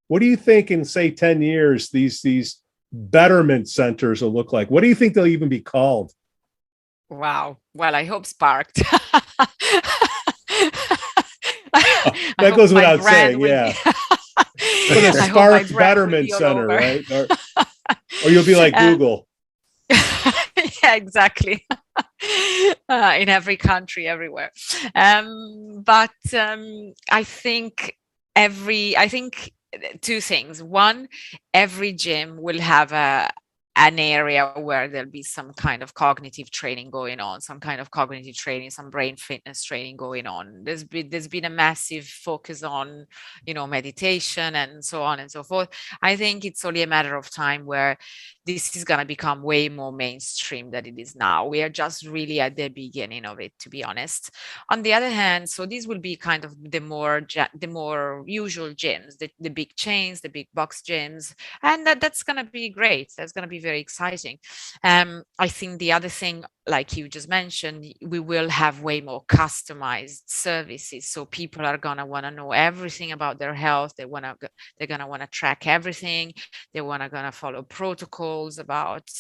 what do you think in, say, 10 years, these betterment centers will look like? What do you think they'll even be called? Wow. Well, I hope sparked. I That hope goes my without brand saying, will be yeah. But a I hope my Spark brand will Betterment be all Center, over. right? Or you'll be like Uh, Google. yeah, exactly. In every country, everywhere. But I think two things. One, every gym will have an area where there'll be some kind of cognitive training going on, some kind of cognitive training, some brain fitness training going on. There's been a massive focus on, meditation and so on and so forth. I think it's only a matter of time where this is going to become way more mainstream than it is now. We are just really at the beginning of it, to be honest. On the other hand, so these will be kind of the more usual gyms, the big chains, the big box gyms, and that's going to be great. That's going to be very exciting. I think the other thing, like you just mentioned, we will have way more customized services. So people are going to want to know everything about their health. They're going to want to track everything. They gonna follow protocols about,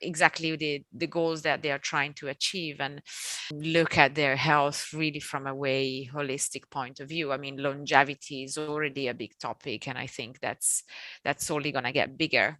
exactly the goals that they are trying to achieve, and look at their health really from a way holistic point of view. I mean, longevity is already a big topic, and I think that's only gonna get bigger.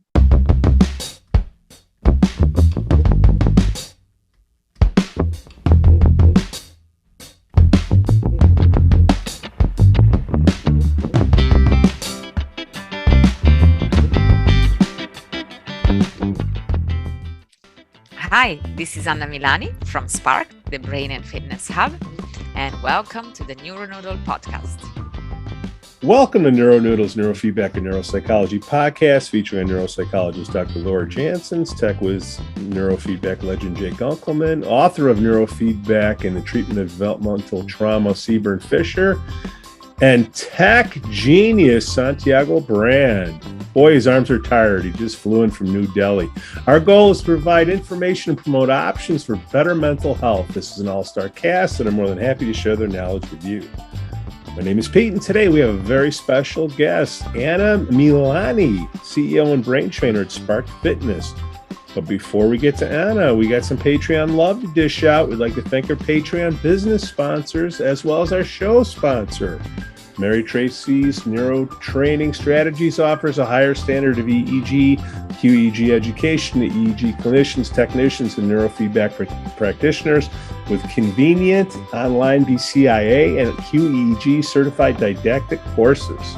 Hi, this is Anna Milani from Spark, the Brain and Fitness Hub, and welcome to the Neuronoodle podcast. Welcome to NeuroNoodles, Neurofeedback and Neuropsychology podcast, featuring neuropsychologist Dr. Laura Jansen's, tech whiz neurofeedback legend Jake Unkelman, author of Neurofeedback and the Treatment of Developmental Trauma, Seaburn Fisher, and tech genius Santiago Brand. Boy, his arms are tired. He just flew in from New Delhi. Our goal is to provide information and promote options for better mental health. This is an all-star cast, and I'm more than happy to share their knowledge with you. My name is Pete, and today we have a very special guest, Anna Milani, CEO and brain trainer at Spark Fitness. But before we get to Anna, we got some Patreon love to dish out. We'd like to thank our Patreon business sponsors, as well as our show sponsor. Mary Tracy's Neuro Training Strategies offers a higher standard of EEG, QEEG education to EEG clinicians, technicians, and neurofeedback practitioners with convenient online BCIA and QEEG certified didactic courses.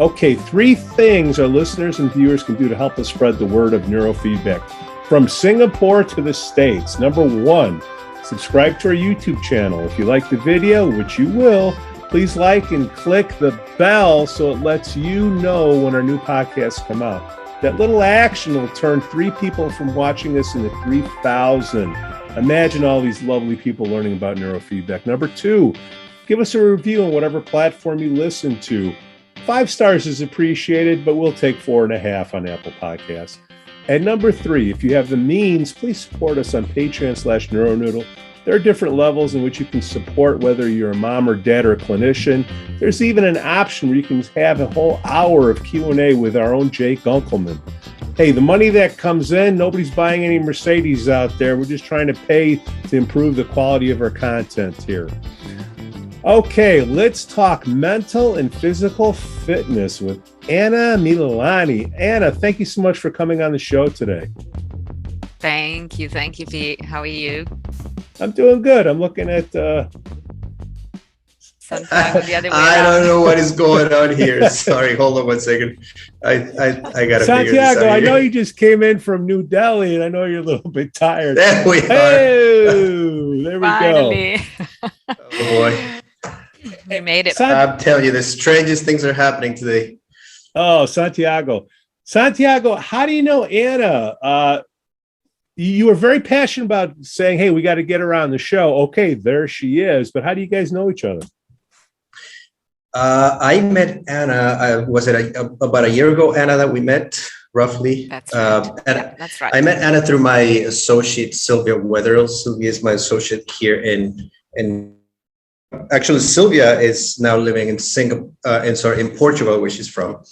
Okay, 3 things our listeners and viewers can do to help us spread the word of neurofeedback from Singapore to the States. Number 1, subscribe to our YouTube channel. If you like the video, which you will, please like and click the bell so it lets you know when our new podcasts come out. That little action will turn 3 people from watching us into 3,000. Imagine all these lovely people learning about neurofeedback. Number 2, give us a review on whatever platform you listen to. 5 stars is appreciated, but we'll take 4.5 on Apple Podcasts. And number 3, if you have the means, please support us on Patreon/NeuroNoodle. There are different levels in which you can support, whether you're a mom or dad or a clinician. There's even an option where you can have a whole hour of Q&A with our own Jake Unkelman. Hey, the money that comes in, nobody's buying any Mercedes out there. We're just trying to pay to improve the quality of our content here. Okay, let's talk mental and physical fitness with Anna Milani. Anna, thank you so much for coming on the show today. Thank you, Pete. How are you? I'm doing good. I'm looking at Santiago the other way I around. don't know what is going on here. Sorry, hold on one second. I gotta Santiago, figure this out. I know you just came in from New Delhi, and I know you're a little bit tired. There we are. Hey, there we Finally. go. Oh boy. We made it. I'm telling you, the strangest things are happening today. Oh, Santiago, how do you know Anna? You were very passionate about saying, hey, we got to get her on the show. Okay, there she is. But how do you guys know each other? I met Anna, was it about a year ago, Anna, that we met, roughly? That's right. That's right. I met Anna through my associate, Sylvia Wetherell. Sylvia is my associate here in actually, Sylvia is now living in in Portugal, where she's from.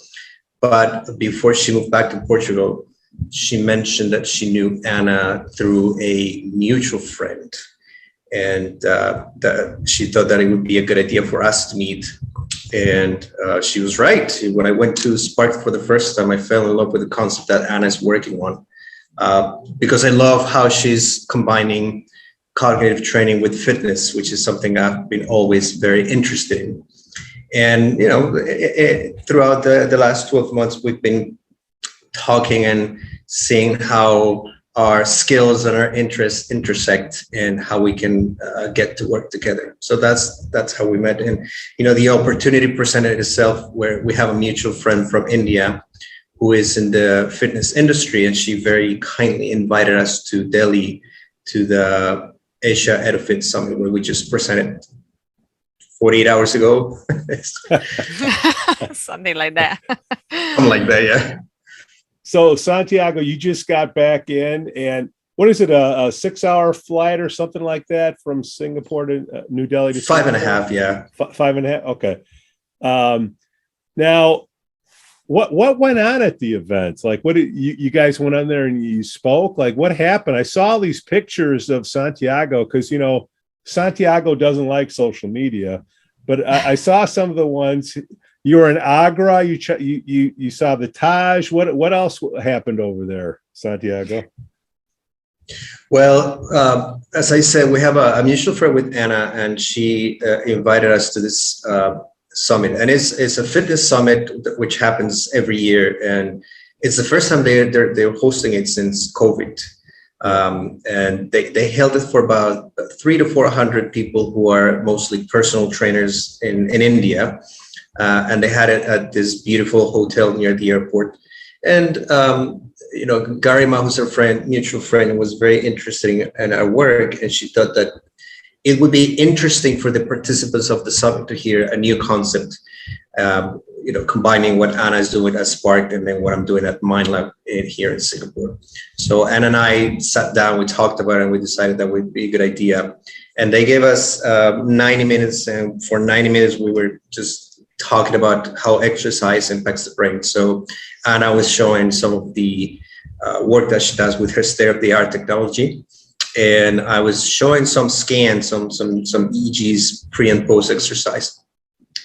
But before she moved back to Portugal, she mentioned that she knew Anna through a mutual friend, and that she thought that it would be a good idea for us to meet. And she was right. When I went to Spark for the first time, I fell in love with the concept that Anna is working on, because I love how she's combining cognitive training with fitness, which is something I've been always very interested in. And, throughout the last 12 months, we've been talking and seeing how our skills and our interests intersect and how we can get to work together. So that's how we met. And, the opportunity presented itself where we have a mutual friend from India who is in the fitness industry. And she very kindly invited us to Delhi to the Asia EduFit Summit, where we just presented 48 hours ago. Something like that. Something like that, yeah. So, Santiago, you just got back in, and what is it, a 6-hour flight or something like that from Singapore to New Delhi? To 5.5, yeah. 5.5, okay. Now, what went on at the event? Like, what did you guys went on there and you spoke? Like, what happened? I saw these pictures of Santiago because, Santiago doesn't like social media, but I saw some of the ones. You were in Agra. You saw the Taj. What else happened over there, Santiago? Well, as I said, we have a mutual friend with Anna, and she invited us to this summit, and it's a fitness summit which happens every year, and it's the first time they're hosting it since COVID. And they held it for about 300 to 400 people who are mostly personal trainers in India. And they had it at this beautiful hotel near the airport. And, Garima, who's our mutual friend, was very interested in our work. And she thought that it would be interesting for the participants of the summit to hear a new concept, combining what Anna is doing at Spark and then what I'm doing at MindLab here in Singapore. So Anna and I sat down, we talked about it, and we decided that would be a good idea. And they gave us 90 minutes. And for 90 minutes, we were just talking about how exercise impacts the brain. So Anna was showing some of the work that she does with her state-of-the-art technology. And I was showing some scans, some EEGs pre and post exercise.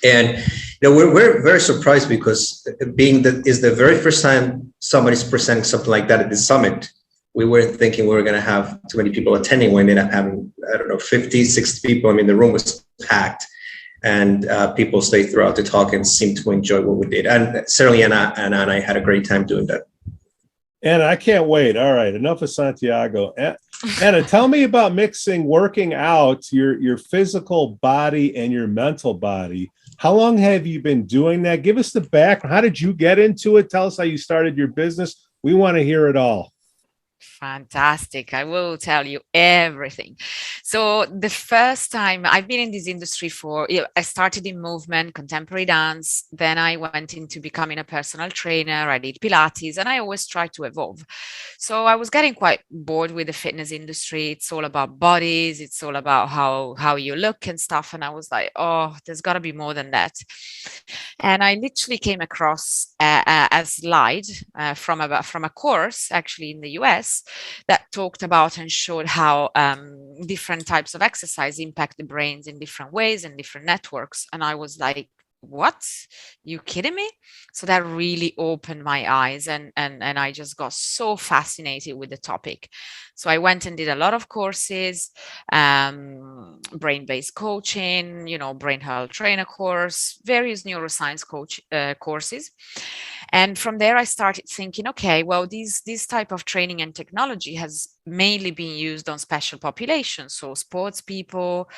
And we're very surprised because being that is the very first time somebody's presenting something like that at the summit, we weren't thinking we were going to have too many people attending. We ended up having, 50, 60 people. I mean, the room was packed, and people stayed throughout the talk and seemed to enjoy what we did. And certainly Anna and I had a great time doing that. And I can't wait. All right, enough of Santiago. Anna, tell me about mixing working out your physical body and your mental body. How long have you been doing that? Give us the background. How did you get into it? Tell us how you started your business. We want to hear it all. Fantastic. I will tell you everything. So the first time I've been in this industry I started in movement, contemporary dance. Then I went into becoming a personal trainer. I did Pilates, and I always try to evolve. So I was getting quite bored with the fitness industry. It's all about bodies. It's all about how you look and stuff. And I was like, oh, there's got to be more than that. And I literally came across a slide from a course actually in the US that talked about and showed how different types of exercise impact the brains in different ways and different networks. And I was like, what? You kidding me? So that really opened my eyes, and I just got so fascinated with the topic. So I went and did a lot of courses, brain-based coaching, brain health trainer course, various neuroscience courses. And from there, I started thinking, okay, well, this type of training and technology has mainly been used on special populations, so sports people,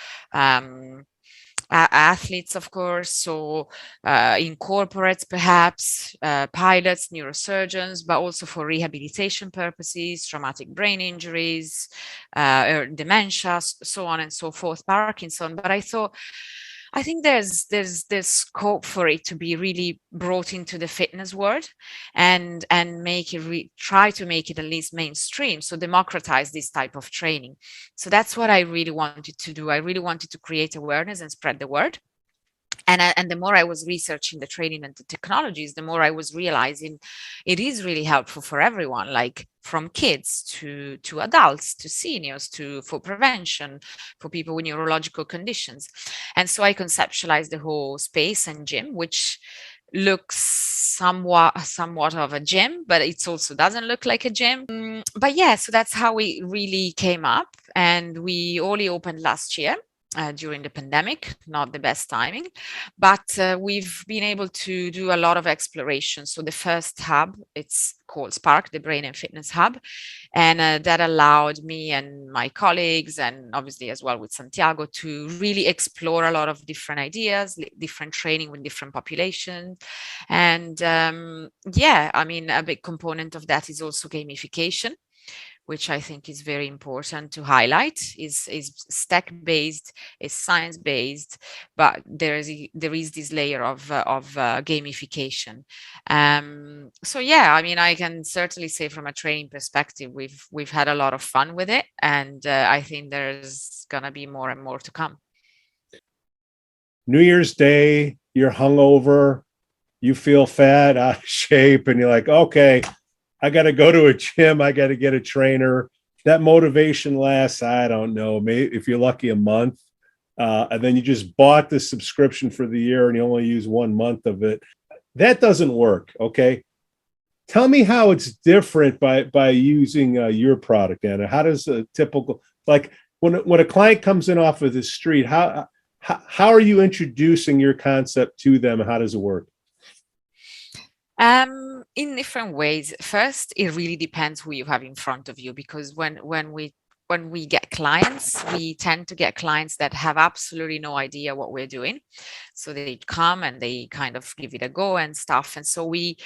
athletes, of course, so in corporates, perhaps, pilots, neurosurgeons, but also for rehabilitation purposes, traumatic brain injuries, or dementia, so on and so forth, Parkinson. But I thought, I think there's scope for it to be really brought into the fitness world, and make it try to make it at least mainstream, so democratize this type of training. So that's what I really wanted to do. I really wanted to create awareness and spread the word. And the more I was researching the training and the technologies, the more I was realizing it is really helpful for everyone, like from kids to adults, to seniors, to for prevention, for people with neurological conditions. And so I conceptualized the whole space and gym, which looks somewhat of a gym, but it also doesn't look like a gym. But yeah, so that's how we really came up, and we only opened last year. During the pandemic, not the best timing, but we've been able to do a lot of exploration. So the first hub, it's called Spark, the Brain and Fitness Hub, and that allowed me and my colleagues, and obviously as well with Santiago, to really explore a lot of different ideas, different training with different populations. And yeah, I mean, a big component of that is also gamification, which I think is very important to highlight. Is stack based, is science based, but there is this layer of gamification. So yeah, I mean, I can certainly say from a training perspective, we've had a lot of fun with it, and I think there's gonna be more and more to come. New Year's Day, you're hungover, you feel fat, out of shape, and you're like, okay, I got to go to a gym. I got to get a trainer. That motivation lasts, I don't know, maybe if you're lucky, a month. And then you just bought the subscription for the year and you only use 1 month of it. That doesn't work. Okay. Tell me how it's different by using your product, Anna. How does a typical, like when a client comes in off of the street, how are you introducing your concept to them? How does it work? In different ways. First, it really depends who you have in front of you, because when we get clients, we tend to get clients that have absolutely no idea what we're doing. So they come and they kind of give it a go and stuff. And so we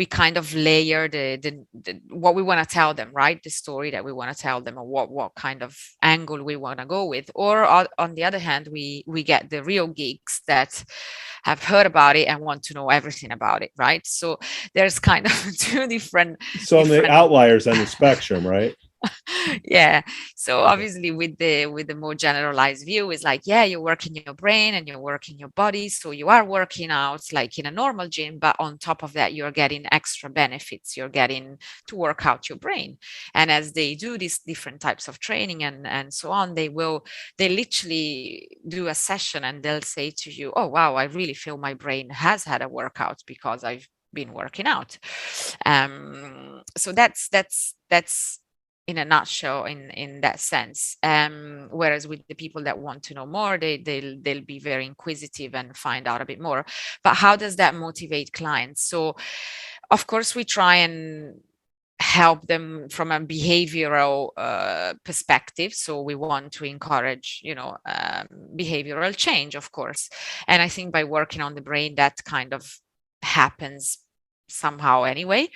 kind of layer the what we want to tell them, right? The story that we want to tell them, or what kind of angle we want to go with. Or on the other hand, we get the real geeks that have heard about it and want to know everything about it, right? So there's kind of two different. So on the outliers on the spectrum, right? Yeah. So obviously with the more generalized view is like, yeah, you're working your brain and you're working your body. So you are working out like in a normal gym, but on top of that, you're getting extra benefits. You're getting to work out your brain. And as they do these different types of training and so on, they literally do a session and they'll say to you, oh, wow, I really feel my brain has had a workout because I've been working out. So that's in a nutshell in that sense. Whereas with the people that want to know more, they'll be very inquisitive and find out a bit more. But how does that motivate clients? So of course we try and help them from a behavioral perspective. So we want to encourage, behavioral change, of course. And I think by working on the brain, that kind of happens somehow anyway.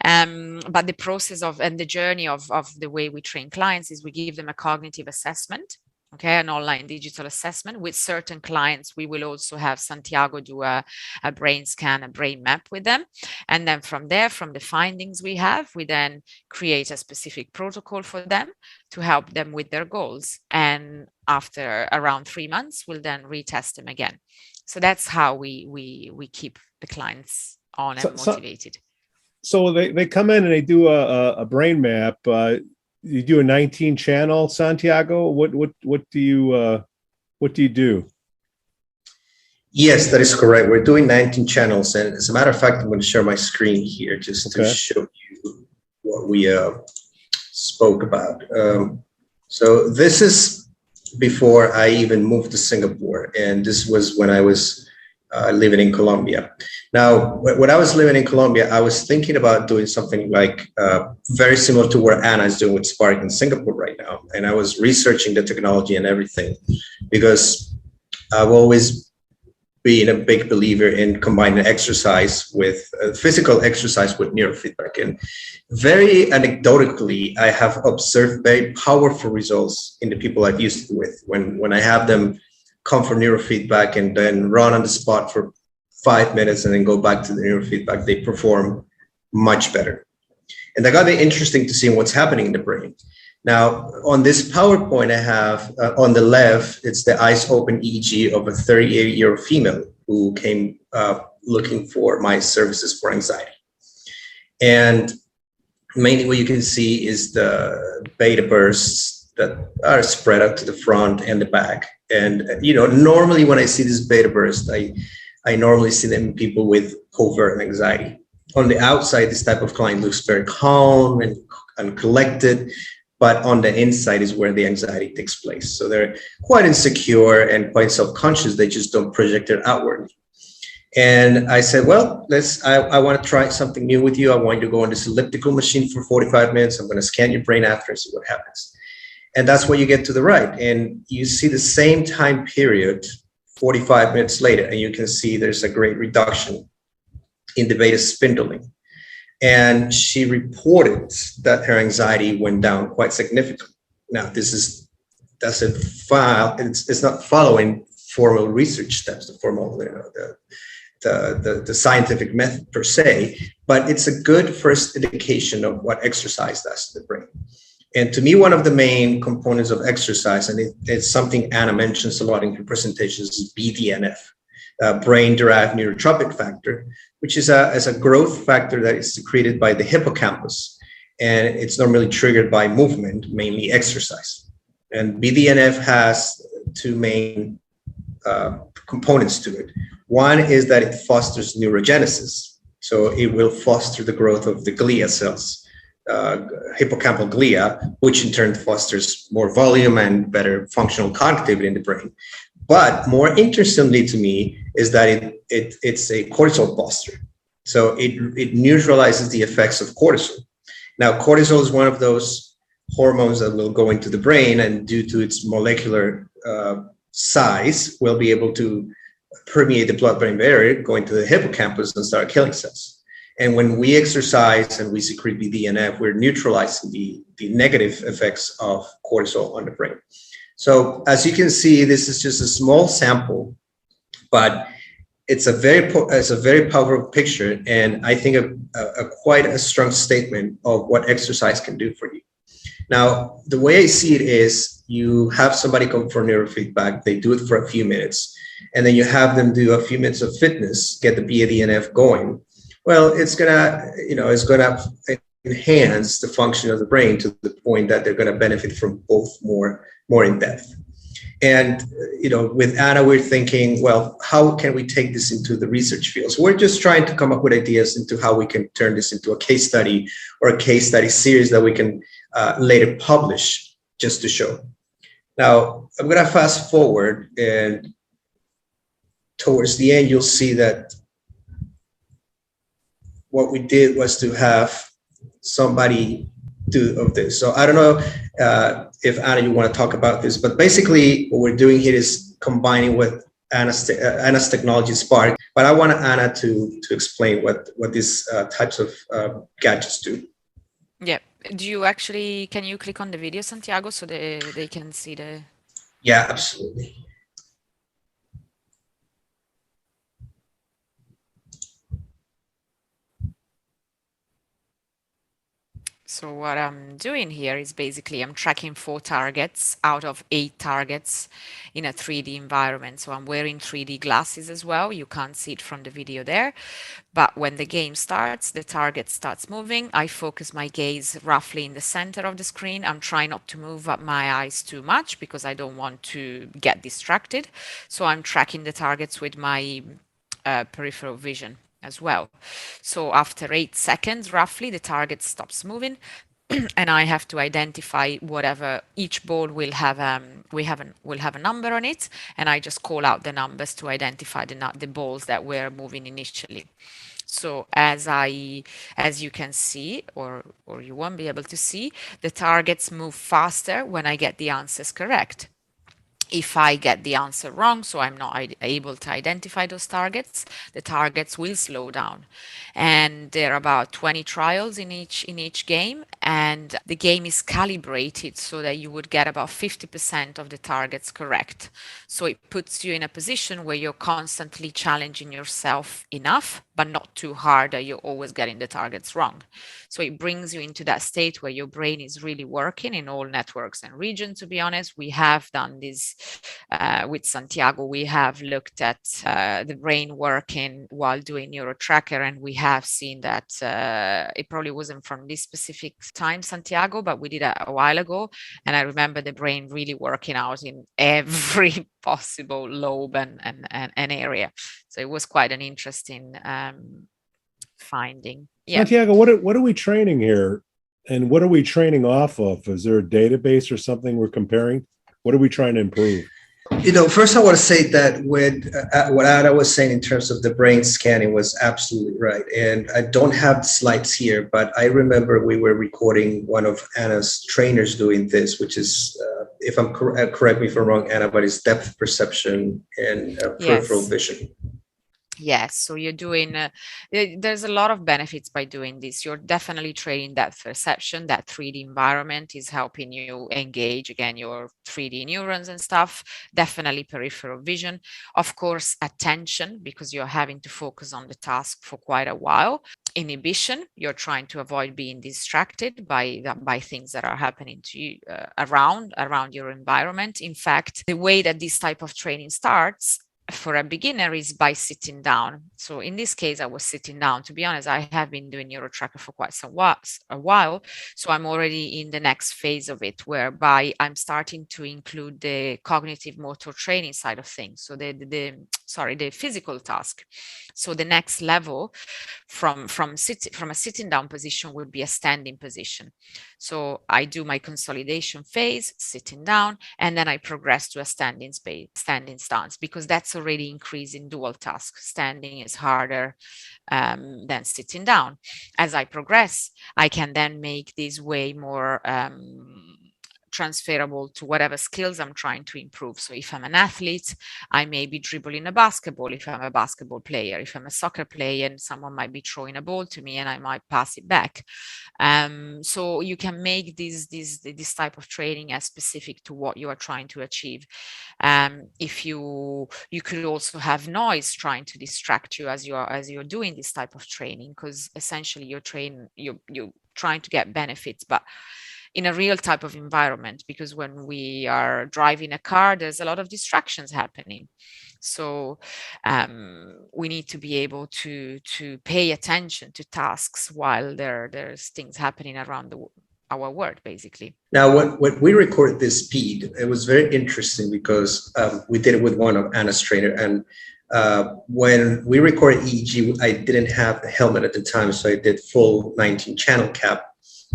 But the process and the journey of the way we train clients is we give them a cognitive assessment, okay, an online digital assessment. With certain clients, we will also have Santiago do a brain scan, a brain map with them. And then from there, from the findings we have, we then create a specific protocol for them to help them with their goals. And after around 3 months, we'll then retest them again. So that's how we keep the clients on and motivated. So they come in and they do a brain map. You do a 19 channel, Santiago. What do you do? Yes, that is correct. We're doing 19 channels, and as a matter of fact, I'm going to share my screen here just to show you what we spoke about. So this is before I even moved to Singapore, and this was when I was living in Colombia. Now, when I was living in Colombia, I was thinking about doing something like very similar to what Anna is doing with Spark in Singapore right now. And I was researching the technology and everything, because I've always been a big believer in combining exercise with physical exercise with neurofeedback. And very anecdotally, I have observed very powerful results in the people I've used it with when I have them come for neurofeedback and then run on the spot for 5 minutes and then go back to the neurofeedback, they perform much better. And that got me interesting to see what's happening in the brain. Now, on this PowerPoint I have, on the left, it's the eyes open EEG of a 38-year-old female who came looking for my services for anxiety. And mainly what you can see is the beta bursts that are spread out to the front and the back. And, normally when I see this beta burst, I normally see them in people with covert anxiety. On the outside, this type of client looks very calm and collected, but on the inside is where the anxiety takes place. So they're quite insecure and quite self-conscious. They just don't project it outwardly. And I said, well, I want to try something new with you. I want you to go on this elliptical machine for 45 minutes. I'm going to scan your brain after and see what happens. And that's what you get to the right. And you see the same time period 45 minutes later, and you can see there's a great reduction in the beta spindling. And she reported that her anxiety went down quite significantly. Now, it's not following formal research steps, the scientific method per se, but it's a good first indication of what exercise does to the brain. And to me, one of the main components of exercise, and it's something Anna mentions a lot in her presentations, is BDNF, brain-derived neurotrophic factor, which is a growth factor that is secreted by the hippocampus. And it's normally triggered by movement, mainly exercise. And BDNF has two main components to it. One is that it fosters neurogenesis. So it will foster the growth of the glia cells, hippocampal glia, which in turn fosters more volume and better functional connectivity in the brain. But more interestingly to me is that it's a cortisol buster. So it neutralizes the effects of cortisol. Now, cortisol is one of those hormones that will go into the brain, and due to its molecular size, will be able to permeate the blood-brain barrier, go into the hippocampus and start killing cells. And when we exercise and we secrete BDNF, we're neutralizing the negative effects of cortisol on the brain. So as you can see, this is just a small sample, but it's a very powerful picture, and I think quite a strong statement of what exercise can do for you. Now, the way I see it is you have somebody come for neurofeedback, they do it for a few minutes, and then you have them do a few minutes of fitness, get the BDNF going. Well, it's gonna enhance the function of the brain to the point that they're gonna benefit from both more in depth. And with Anna, we're thinking, well, how can we take this into the research field? So we're just trying to come up with ideas into how we can turn this into a case study or a case study series that we can later publish just to show. Now, I'm going to fast forward, and towards the end, you'll see that what we did was to have somebody do of this. So I don't know if Anna, you want to talk about this, but basically what we're doing here is combining with Anna's technology Spark. But I want Anna to explain what these types of gadgets do. Yeah. Can you click on the video, Santiago, so they can see the... Yeah, absolutely. So what I'm doing here is basically I'm tracking 4 targets out of 8 targets in a 3D environment. So I'm wearing 3D glasses as well. You can't see it from the video there. But when the game starts, the target starts moving. I focus my gaze roughly in the center of the screen. I'm trying not to move up my eyes too much because I don't want to get distracted. So I'm tracking the targets with my peripheral vision as well. So after 8 seconds, roughly, the target stops moving, and I have to identify whatever each ball will have. Will have a number on it, and I just call out the numbers to identify the balls that were moving initially. So as you can see, or you won't be able to see, the targets move faster when I get the answers correct. If I get the answer wrong, so I'm not able to identify those targets, the targets will slow down. And there are about 20 trials in each game, and the game is calibrated so that you would get about 50% of the targets correct. So it puts you in a position where you're constantly challenging yourself enough, but not too hard that you're always getting the targets wrong. So it brings you into that state where your brain is really working in all networks and regions. To be honest, we have done this with Santiago. We have looked at the brain working while doing NeuroTracker, and we have seen that it probably wasn't from this specific time, Santiago, but we did it a while ago. And I remember the brain really working out in every possible lobe and area. So it was quite an interesting finding. Yeah. Santiago, what are we training here? And what are we training off of? Is there a database or something we're comparing? What are we trying to improve? First I want to say that with what Anna was saying in terms of the brain scanning was absolutely right. And I don't have the slides here, but I remember we were recording one of Anna's trainers doing this, which is, if I'm correct me if I'm wrong, Anna, but it's depth perception and peripheral vision. Yes, so you're doing, there's a lot of benefits by doing this. You're definitely training that perception, that 3D environment is helping you engage, again, your 3D neurons and stuff, definitely peripheral vision. Of course, attention, because you're having to focus on the task for quite a while. Inhibition, you're trying to avoid being distracted by things that are happening to you around your environment. In fact, the way that this type of training starts for a beginner is by sitting down. So in this case, I was sitting down. To be honest, I have been doing NeuroTracker for quite a while. So I'm already in the next phase of it, whereby I'm starting to include the cognitive motor training side of things. So the physical task. So the next level from a sitting down position would be a standing position. So I do my consolidation phase, sitting down, and then I progress to a standing stance, because that's already increasing dual task. Standing is harder than sitting down. As I progress, I can then make this way more transferable to whatever skills I'm trying to improve. So if I'm an athlete, I may be dribbling a basketball if I'm a basketball player. If I'm a soccer player, and someone might be throwing a ball to me and I might pass it back. So you can make this type of training as specific to what you are trying to achieve. If you could also have noise trying to distract you as you're doing this type of training, because essentially you're trying to get benefits, but in a real type of environment, because when we are driving a car, there's a lot of distractions happening. So we need to be able to pay attention to tasks while there's things happening around our world, basically. Now, when we recorded this speed, it was very interesting because we did it with one of Anna's trainer, and when we recorded EEG, I didn't have the helmet at the time, so I did full 19 channel cap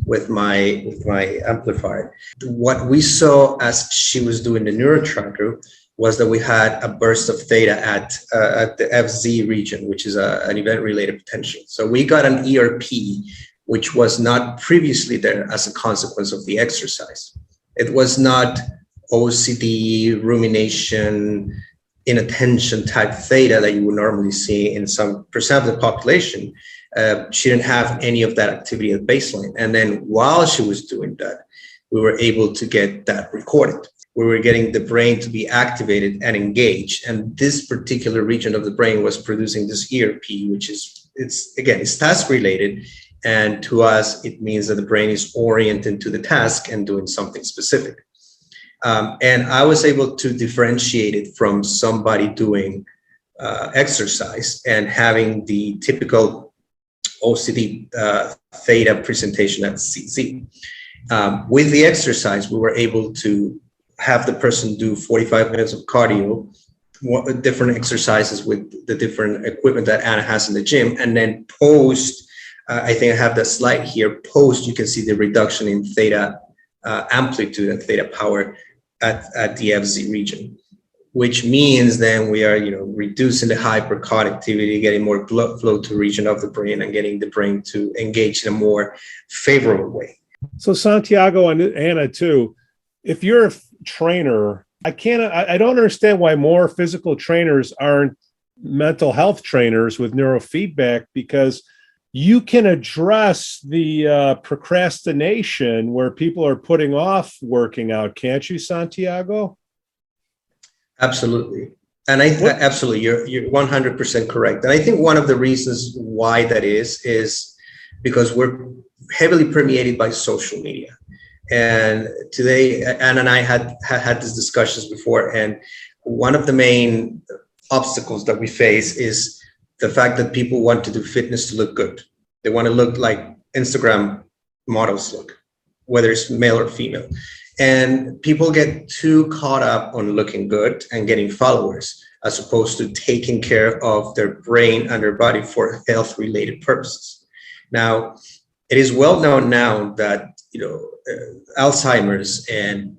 with my amplifier. What we saw as she was doing the NeuroTracker was that we had a burst of theta at the FZ region, which is an event-related potential. So we got an ERP, which was not previously there as a consequence of the exercise. It was not OCD, rumination, inattention type theta that you would normally see in some percent of the population. She didn't have any of that activity at baseline. And then while she was doing that, we were able to get that recorded. We were getting the brain to be activated and engaged. And this particular region of the brain was producing this ERP, which is, it's task related. And to us, it means that the brain is oriented to the task and doing something specific. And I was able to differentiate it from somebody doing exercise and having the typical OCD theta presentation at CZ. With the exercise, we were able to have the person do 45 minutes of cardio, different exercises with the different equipment that Anna has in the gym, and then post, I think I have that slide here, post, you can see the reduction in theta amplitude and theta power at the FZ region, which means then we are, reducing the hyperconnectivity, getting more blood flow to region of the brain and getting the brain to engage in a more favorable way. So Santiago and Anna too, if you're a trainer, I don't understand why more physical trainers aren't mental health trainers with neurofeedback, because you can address the procrastination where people are putting off working out, can't you, Santiago? Absolutely. And absolutely, you're 100% correct. And I think one of the reasons why that is because we're heavily permeated by social media. And today, Anna and I had these discussions before, and one of the main obstacles that we face is the fact that people want to do fitness to look good. They want to look like Instagram models look, whether it's male or female. And people get too caught up on looking good and getting followers, as opposed to taking care of their brain and their body for health-related purposes. Now, it is well known now that Alzheimer's and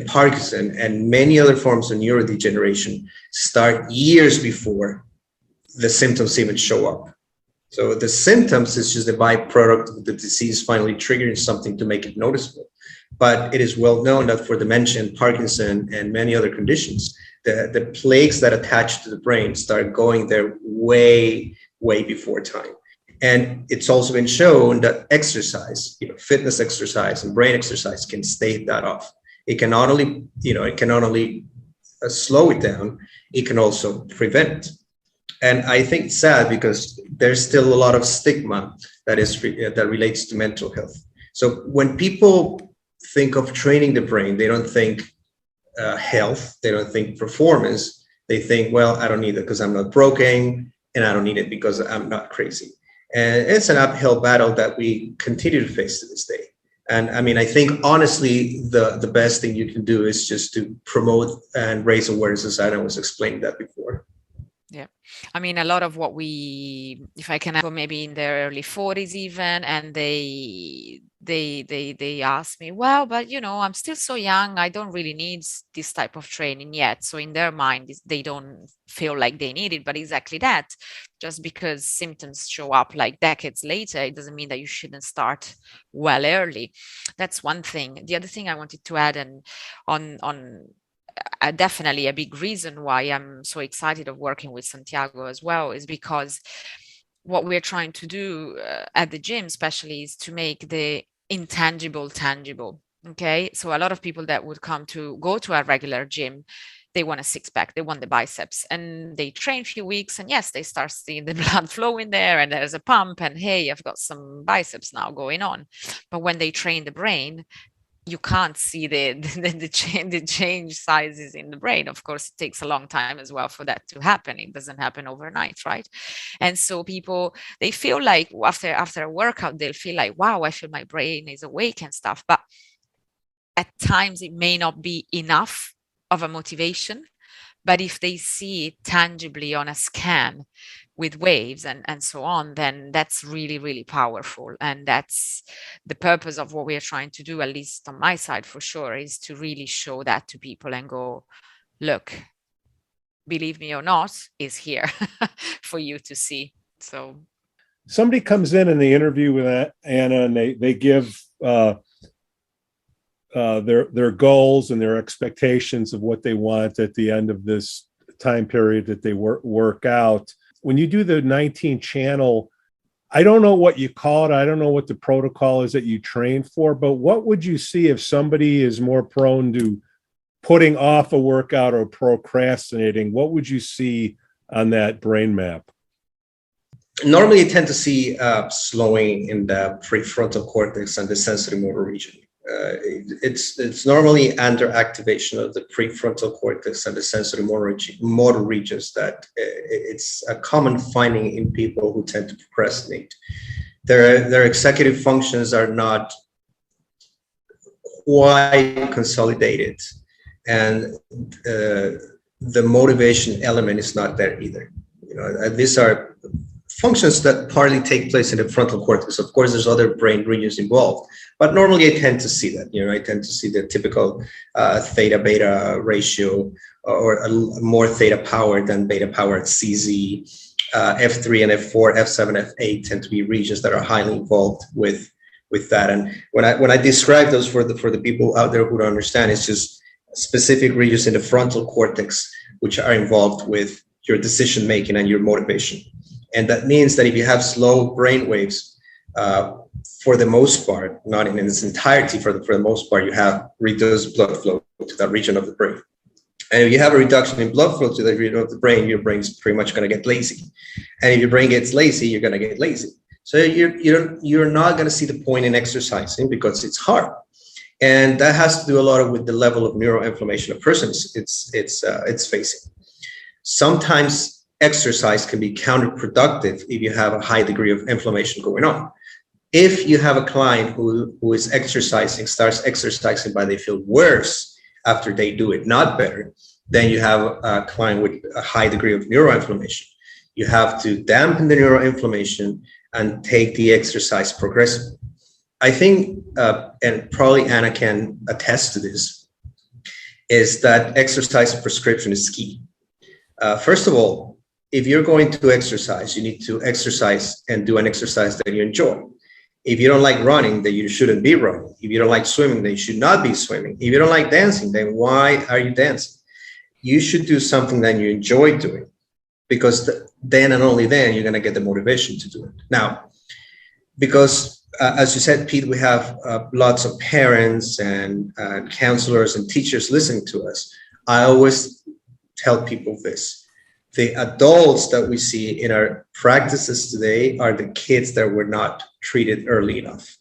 Parkinson and many other forms of neurodegeneration start years before the symptoms even show up. So the symptoms is just a byproduct of the disease finally triggering something to make it noticeable. But it is well known that for dementia and Parkinson and many other conditions, the plaques that attach to the brain start going there way, way before time. And it's also been shown that exercise, fitness exercise and brain exercise can stave that off. It can not only, slow it down, it can also prevent it. And I think it's sad because there's still a lot of stigma that relates to mental health. So when people think of training the brain, they don't think health, they don't think performance. They think, well, I don't need it because I'm not broken, and I don't need it because I'm not crazy. And it's an uphill battle that we continue to face to this day. And I mean, I think honestly, the best thing you can do is just to promote and raise awareness, as I was explaining that before. Yeah. I mean, a lot of what if I can go maybe in their early 40s even, and they ask me, well, but I'm still so young, I don't really need this type of training yet. So in their mind, they don't feel like they need it, but exactly that. Just because symptoms show up like decades later, it doesn't mean that you shouldn't start well early. That's one thing. The other thing I wanted to add on definitely a big reason why I'm so excited of working with Santiago as well is because what we're trying to do at the gym especially is to make the intangible tangible. Okay, so a lot of people that would go to a regular gym, they want a six-pack, they want the biceps, and they train a few weeks, and yes, they start seeing the blood flow in there, and there's a pump, and hey, I've got some biceps now going on. But when they train the brain, you can't see the change sizes in the brain. Of course, it takes a long time as well for that to happen. It doesn't happen overnight, right? And so people, they feel like after a workout, they'll feel like, wow, I feel my brain is awake and stuff. But at times it may not be enough of a motivation. But if they see it tangibly on a scan with waves and so on, then that's really, really powerful. And that's the purpose of what we are trying to do, at least on my side for sure, is to really show that to people and go, look, believe me or not, is here for you to see. So somebody comes in and they interview with Anna, and they give their goals and their expectations of what they want at the end of this time period that they work out. When you do the 19 channel, I don't know what you call it. I don't know what the protocol is that you train for, but what would you see if somebody is more prone to putting off a workout or procrastinating? What would you see on that brain map? Normally, you tend to see slowing in the prefrontal cortex and the sensory motor region. It's normally under activation of the prefrontal cortex and the sensory motor regions that it's a common finding in people who tend to procrastinate. Their executive functions are not quite consolidated, and the motivation element is not there either. These are functions that partly take place in the frontal cortex. Of course, there's other brain regions involved, but normally I tend to see that. I tend to see the typical theta-beta ratio, or more theta power than beta power at CZ. F3 and F4, F7, F8 tend to be regions that are highly involved with that. And when I describe those for the people out there who don't understand, it's just specific regions in the frontal cortex which are involved with your decision making and your motivation. And that means that if you have slow brain waves, for the most part, not in its entirety, for the most part, you have reduced blood flow to that region of the brain. And if you have a reduction in blood flow to the region of the brain, your brain's pretty much going to get lazy. And if your brain gets lazy, you're going to get lazy. So you're not going to see the point in exercising because it's hard. And that has to do a lot with the level of neuroinflammation a person it's facing. Sometimes exercise can be counterproductive if you have a high degree of inflammation going on. If you have a client who is exercising, starts exercising, but they feel worse after they do it, not better, then you have a client with a high degree of neuroinflammation. You have to dampen the neuroinflammation and take the exercise progressively. I think, and probably Anna can attest to this, is that exercise prescription is key. First of all, if you're going to exercise, you need to exercise and do an exercise that you enjoy. If you don't like running, then you shouldn't be running. If you don't like swimming, then you should not be swimming. If you don't like dancing, then why are you dancing? You should do something that you enjoy doing, because then and only then you're going to get the motivation to do it. Now, because as you said, Pete, we have lots of parents and counselors and teachers listening to us. I always tell people this. The adults that we see in our practices today are the kids that were not treated early enough.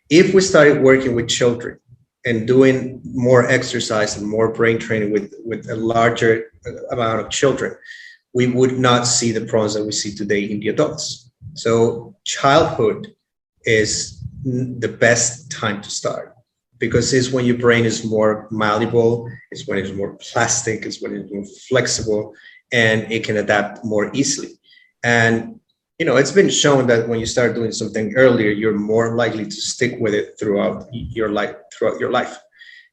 If we started working with children and doing more exercise and more brain training with a larger amount of children, we would not see the problems that we see today in the adults. So childhood is the best time to start, because it's when your brain is more malleable, it's when it's more plastic, it's when it's more flexible, and it can adapt more easily. And it's been shown that when you start doing something earlier, you're more likely to stick with it throughout your life.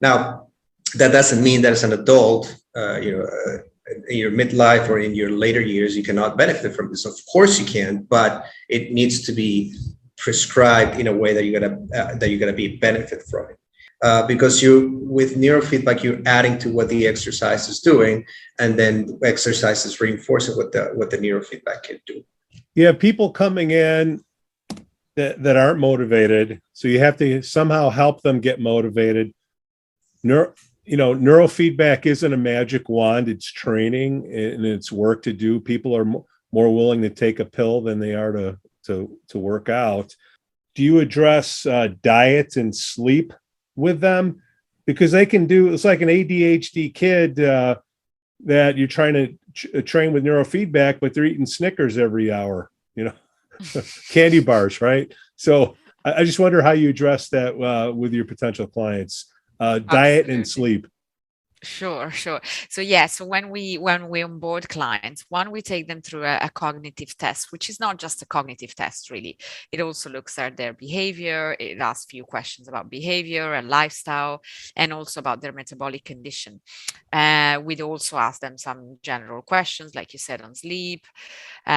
Now, that doesn't mean that as an adult, in your midlife or in your later years, you cannot benefit from this. Of course you can, but it needs to be prescribed in a way that you're gonna be benefit from it. Because with neurofeedback, you're adding to what the exercise is doing, and then exercise is reinforcing what the neurofeedback can do. You have people coming in that aren't motivated, so you have to somehow help them get motivated. Neurofeedback isn't a magic wand. It's training and it's work to do. People are more willing to take a pill than they are to work out. Do you address diet and sleep with them? Because they can it's like an ADHD kid that you're trying to train with neurofeedback, but they're eating Snickers every hour, candy bars, right? So I just wonder how you address that with your potential clients. Diet and sleep. Sure. So when we onboard clients, we take them through a cognitive test, which is not just a cognitive test, really. It also looks at their behavior. It asks few questions about behavior and lifestyle, and also about their metabolic condition. We'd also ask them some general questions, like you said, on sleep,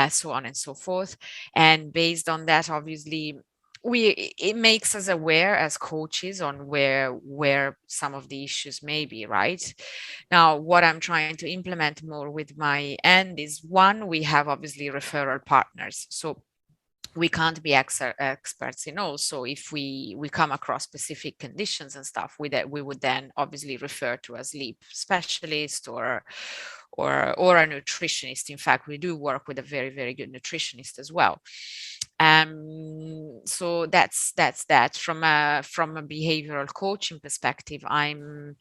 so on and so forth. And based on that, obviously, it makes us aware as coaches on where some of the issues may be. Right now, what I'm trying to implement more with my end is, one, we have obviously referral partners, so we can't be experts in all. So if we come across specific conditions and stuff, we would then obviously refer to a sleep specialist or a nutritionist. In fact, we do work with a very, very good nutritionist as well. So that's that. From a behavioral coaching perspective, I'm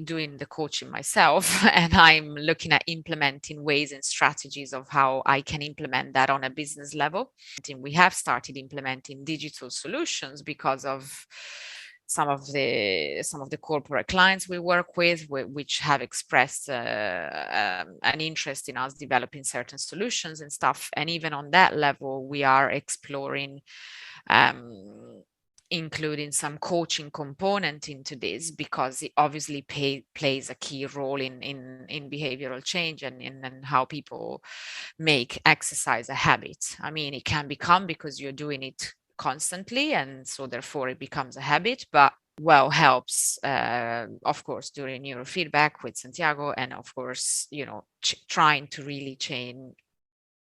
doing the coaching myself, and I'm looking at implementing ways and strategies of how I can implement that on a business level. And we have started implementing digital solutions because of some of the corporate clients we work with, which have expressed an interest in us developing certain solutions and stuff. And even on that level, we are exploring including some coaching component into this, because it obviously plays a key role in behavioral change and in how people make exercise a habit. I mean, it can become because you're doing it constantly, and so therefore it becomes a habit, but helps of course during neurofeedback with Santiago, and of course trying to really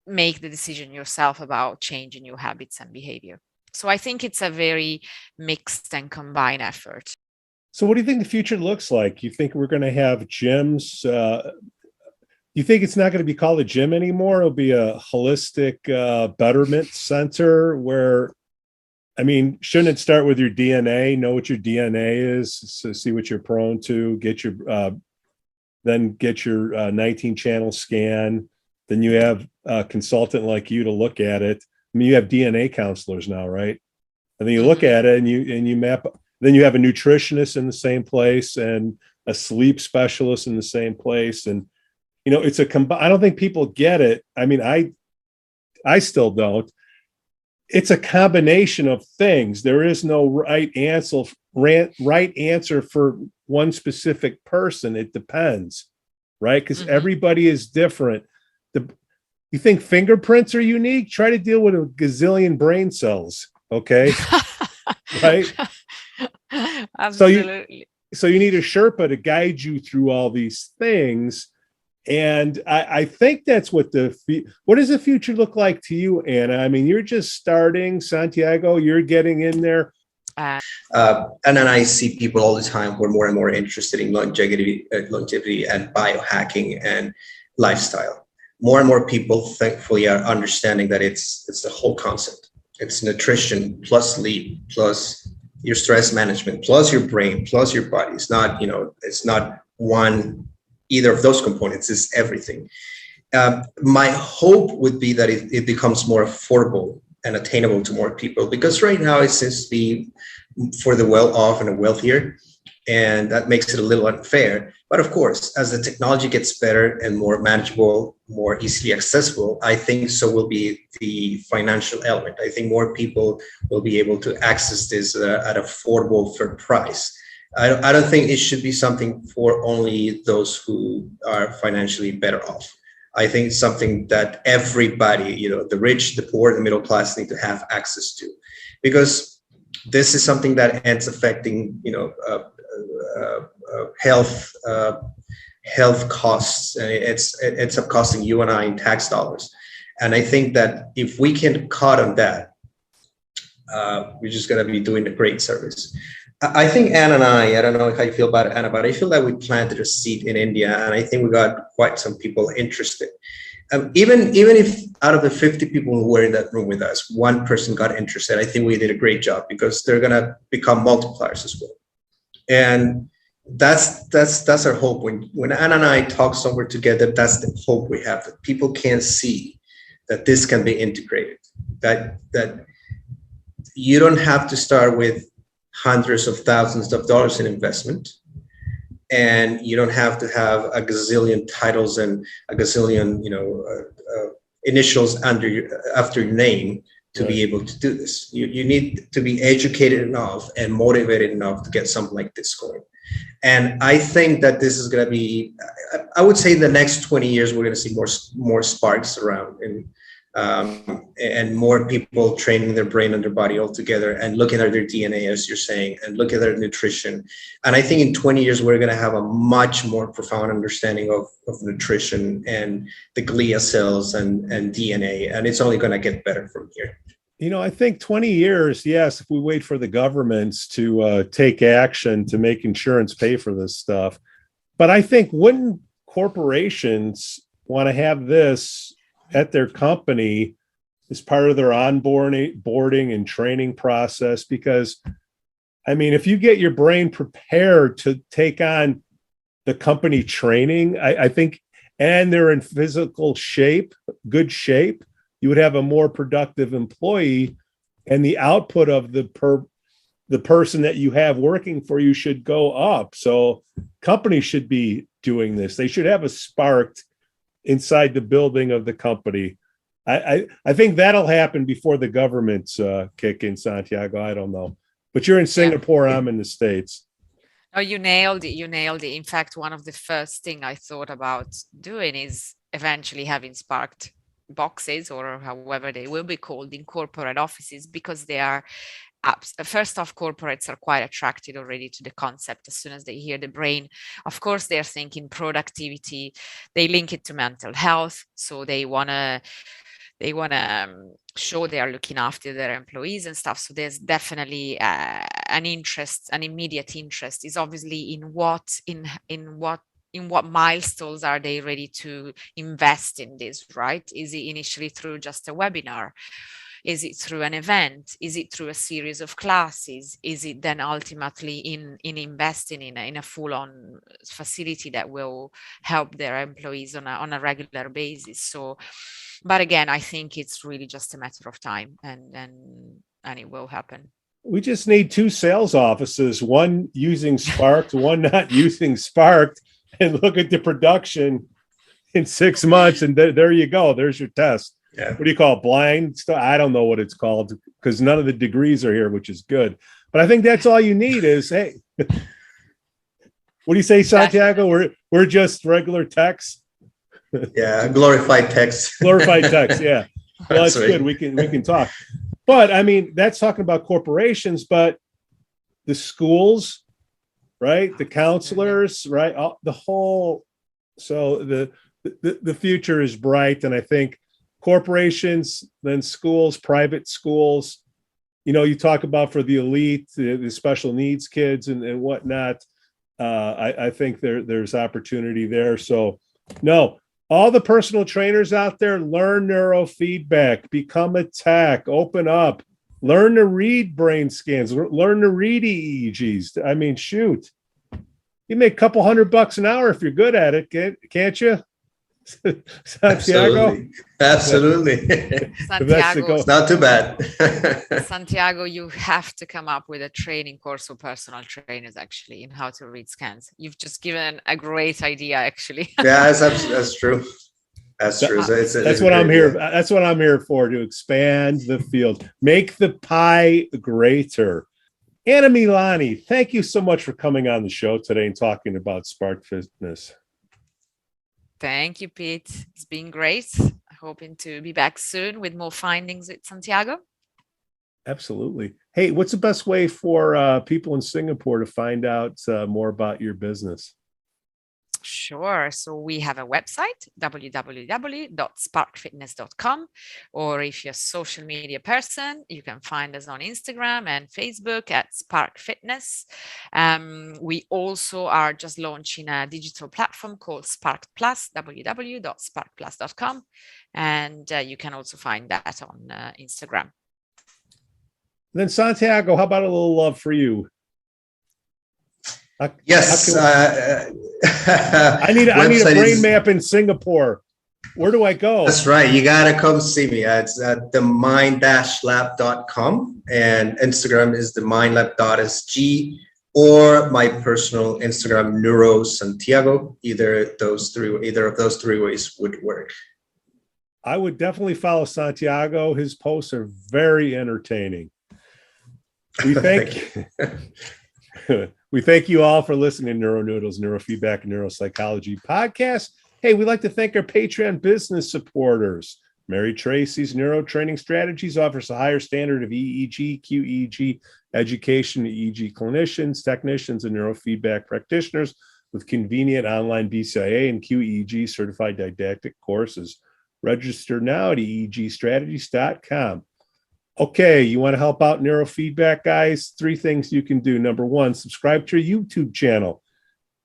make the decision yourself about changing your habits and behavior. So I think it's a very mixed and combined effort. So what do you think the future looks like? You think we're going to have gyms? You think it's not going to be called a gym anymore? It'll be a holistic betterment center where, I mean, shouldn't it start with your DNA? Know what your DNA is, so see what you're prone to, then get your 19 channel scan. Then you have a consultant like you to look at it. I mean, you have DNA counselors now, right? And then you look at it and you map. Then you have a nutritionist in the same place and a sleep specialist in the same place. And it's I don't think people get it. I mean, I still don't. It's a combination of things. There is no right answer for one specific person. It depends, right? Because everybody is different. You think fingerprints are unique? Try to deal with a gazillion brain cells, okay? Right? Absolutely. So you need a Sherpa to guide you through all these things. And I think that's what what does the future look like to you, Anna? I mean, you're just starting, Santiago, you're getting in there. And then I see people all the time who are more and more interested in longevity and biohacking and lifestyle. More and more people, thankfully, are understanding that it's the whole concept. It's nutrition plus sleep plus your stress management plus your brain plus your body. It's not, it's not either of those components, is everything. My hope would be that it becomes more affordable and attainable to more people, because right now it seems to be for the well-off and the wealthier, and that makes it a little unfair. But of course, as the technology gets better and more manageable, more easily accessible, I think so will be the financial element. I think more people will be able to access this at affordable fair price. I don't think it should be something for only those who are financially better off. I think it's something that everybody, the rich, the poor, the middle class need to have access to, because this is something that ends affecting, health costs, and it ends up costing you and I in tax dollars. And I think that if we can cut on that, we're just going to be doing a great service. I think Anna and I don't know how you feel about it, Anna, but I feel like we planted a seed in India, and I think we got quite some people interested. Even if out of the 50 people who were in that room with us, one person got interested, I think we did a great job, because they're going to become multipliers as well. And that's our hope. When Anna and I talk somewhere together, that's the hope we have, that people can see that this can be integrated, that you don't have to start with hundreds of thousands of dollars in investment, and you don't have to have a gazillion titles and a gazillion initials after your name to be able to do this. You need to be educated enough and motivated enough to get something like this going. And I think that this is going to be, I would say in the next 20 years, we're going to see more sparks around, and more people training their brain and their body all together and looking at their DNA, as you're saying, and look at their nutrition. And I think in 20 years, we're going to have a much more profound understanding of nutrition and the glia cells and DNA. And it's only going to get better from here. I think 20 years, yes, if we wait for the governments to take action to make insurance pay for this stuff. But I think, wouldn't corporations want to have this at their company as part of their onboarding and training process? Because, I mean, if you get your brain prepared to take on the company training, I think, and they're in physical shape, good shape, you would have a more productive employee, and the output of the person that you have working for you should go up. So companies should be doing this. They should have a spark inside the building of the company. I think that'll happen before the governments kick in, Santiago. I don't know. But you're in Singapore, I'm in the States. Oh, you nailed it. You nailed it. In fact, one of the first things I thought about doing is eventually having sparked boxes, or however they will be called, in corporate offices, because they are first off, corporates are quite attracted already to the concept. As soon as they hear the brain, of course, they're thinking productivity. They link it to mental health, so they want to they want to show they are looking after their employees and stuff. So there's definitely an immediate interest is obviously in what milestones are they ready to invest in this, right? Is it initially through just a webinar? Is it through an event? Is it through a series of classes? Is it then ultimately in investing in a full-on facility that will help their employees on a regular basis? So, but again, I think it's really just a matter of time, and it will happen. We just need 2 sales offices, one using Sparked, one not using Sparked, and look at the production in 6 months, and there you go. There's your test. Yeah. What do you call it? Blind stuff? I don't know what it's called because none of the degrees are here, which is good. But I think that's all you need is, hey, what do you say, Santiago? We're just regular techs. Yeah, glorified techs. Glorified techs, yeah. Well, that's right. good. We can talk. But I mean, that's talking about corporations, but the schools, right? The counselors, right? The whole. So the future is bright, and I think corporations, then schools, private schools, you talk about for the elite, the special needs kids and whatnot. I think there's opportunity there. So no, all the personal trainers out there, learn neurofeedback, become a tech, open up, learn to read brain scans, learn to read EEGs. I mean, shoot, you make a couple $100 an hour if you're good at it, can't you? Santiago? Absolutely. Santiago, it's not too bad. Santiago, you have to come up with a training course for personal trainers actually in how to read scans. You've just given a great idea actually. Yeah, that's true. That's true. So that's what I'm here. That's what I'm here for, to expand the field, make the pie greater. Anna Milani, thank you so much for coming on the show today and talking about Spark Fitness. Thank you, Pete. It's been great. Hoping to be back soon with more findings with Santiago. Absolutely. Hey, what's the best way for people in Singapore to find out more about your business? Sure. So we have a website, www.sparkfitness.com, or if you're a social media person, you can find us on Instagram and Facebook at Spark Fitness. We also are just launching a digital platform called Spark Plus, www.sparkplus.com, and you can also find that on Instagram. Then Santiago, how about a little love for you? Yes. I need a brain map in Singapore. Where do I go? That's right. You got to come see me. It's at the mind-lab.com, and Instagram is the mindlab.sg, or my personal Instagram, Santiago. Either of those three ways would work. I would definitely follow Santiago. His posts are very entertaining. We thank we thank you all for listening to NeuroNoodles, Neurofeedback, and Neuropsychology podcast. Hey, we'd like to thank our Patreon business supporters. Mary Tracy's Neuro Training Strategies offers a higher standard of EEG, QEEG education to EEG clinicians, technicians, and neurofeedback practitioners with convenient online BCIA and QEEG certified didactic courses. Register now at eegstrategies.com. Okay, you want to help out neurofeedback, guys? 3 things you can do. Number 1, subscribe to your YouTube channel.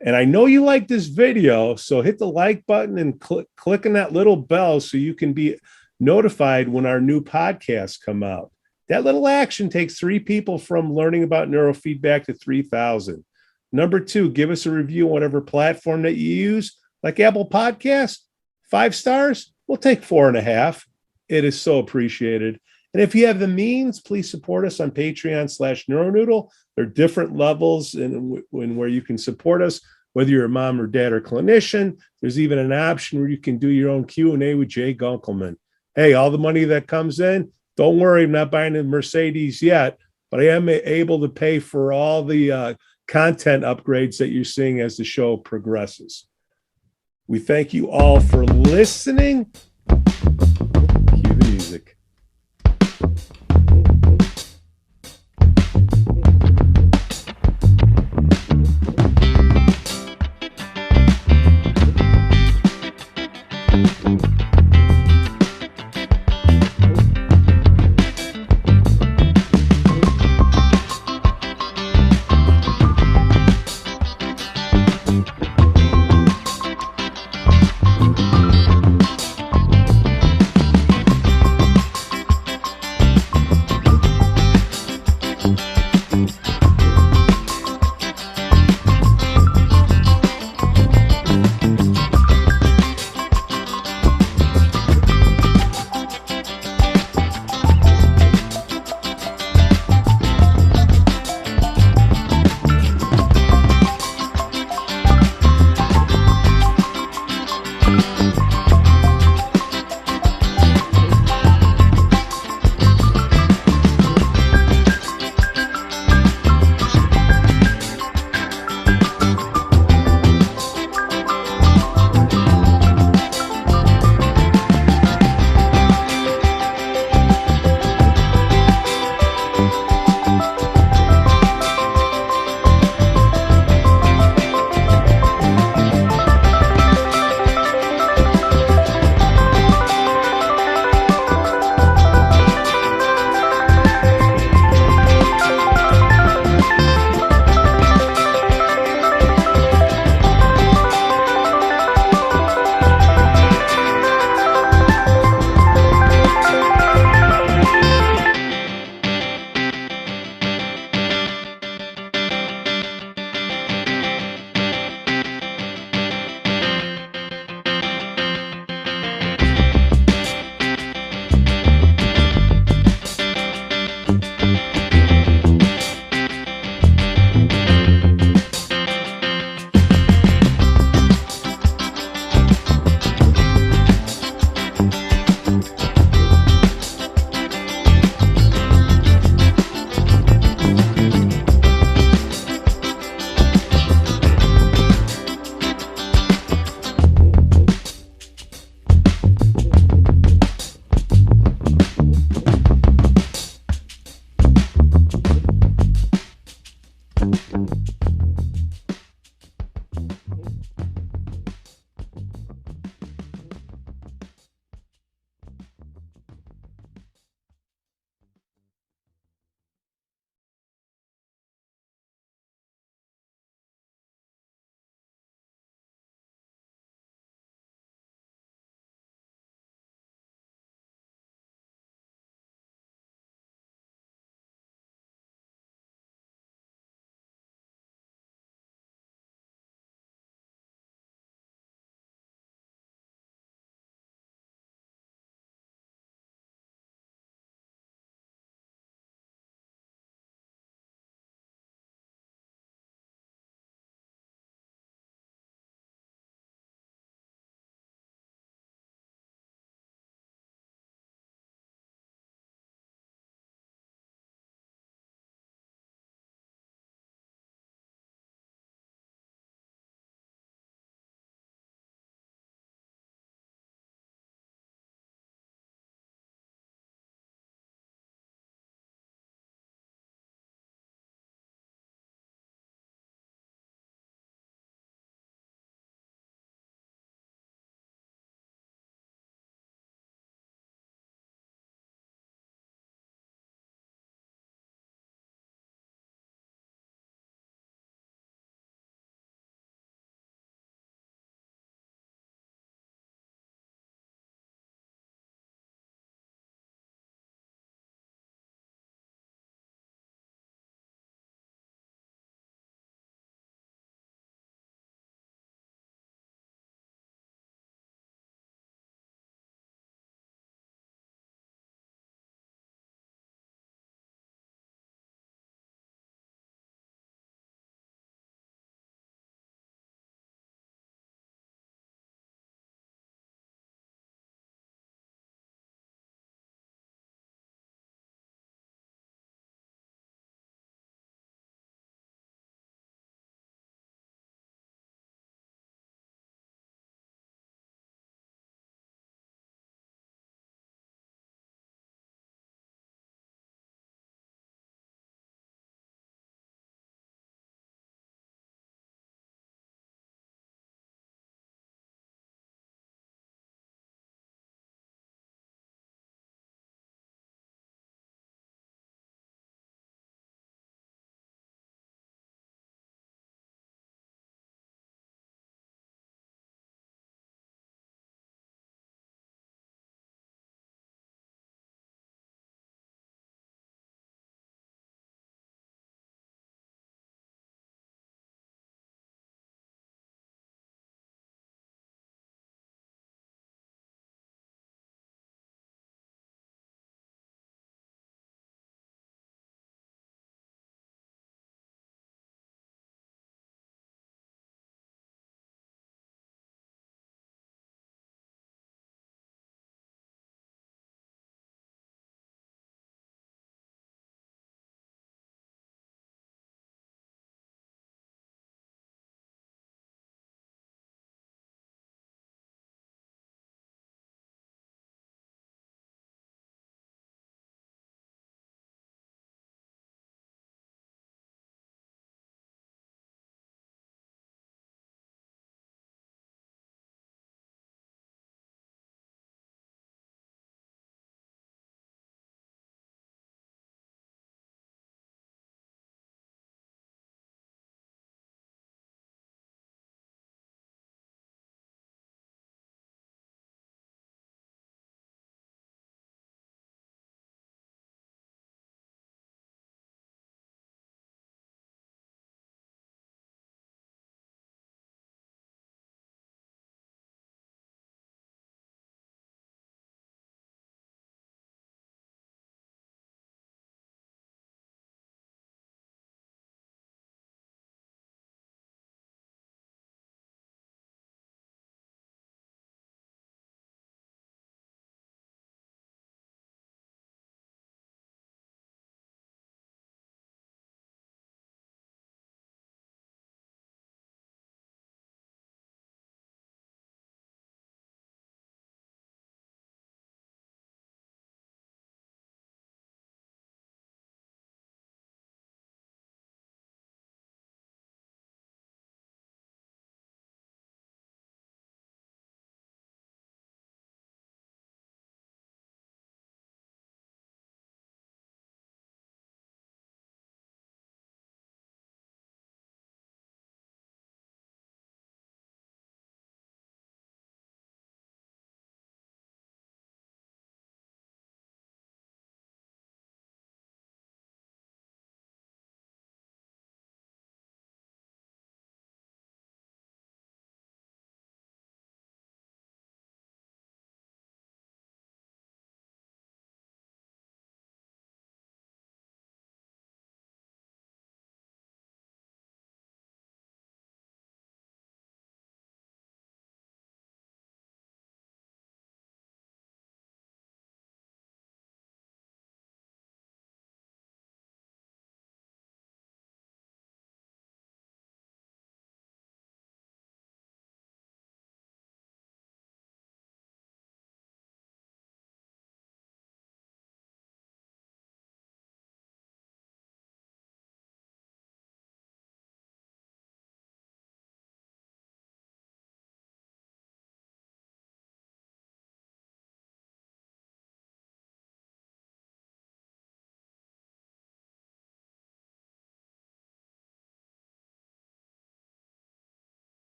And I know you like this video, so hit the like button and click on that little bell so you can be notified when our new podcasts come out. That little action takes 3 people from learning about neurofeedback to 3,000. Number 2, give us a review on whatever platform that you use, like Apple Podcasts. 5 stars, we'll take 4.5. It is so appreciated. And if you have the means, please support us on Patreon/NeuroNoodle. There are different levels in where you can support us, whether you're a mom or dad or clinician. There's even an option where you can do your own Q&A with Jay Gunkelman. Hey, all the money that comes in, don't worry, I'm not buying a Mercedes yet, but I am able to pay for all the content upgrades that you're seeing as the show progresses. We thank you all for listening.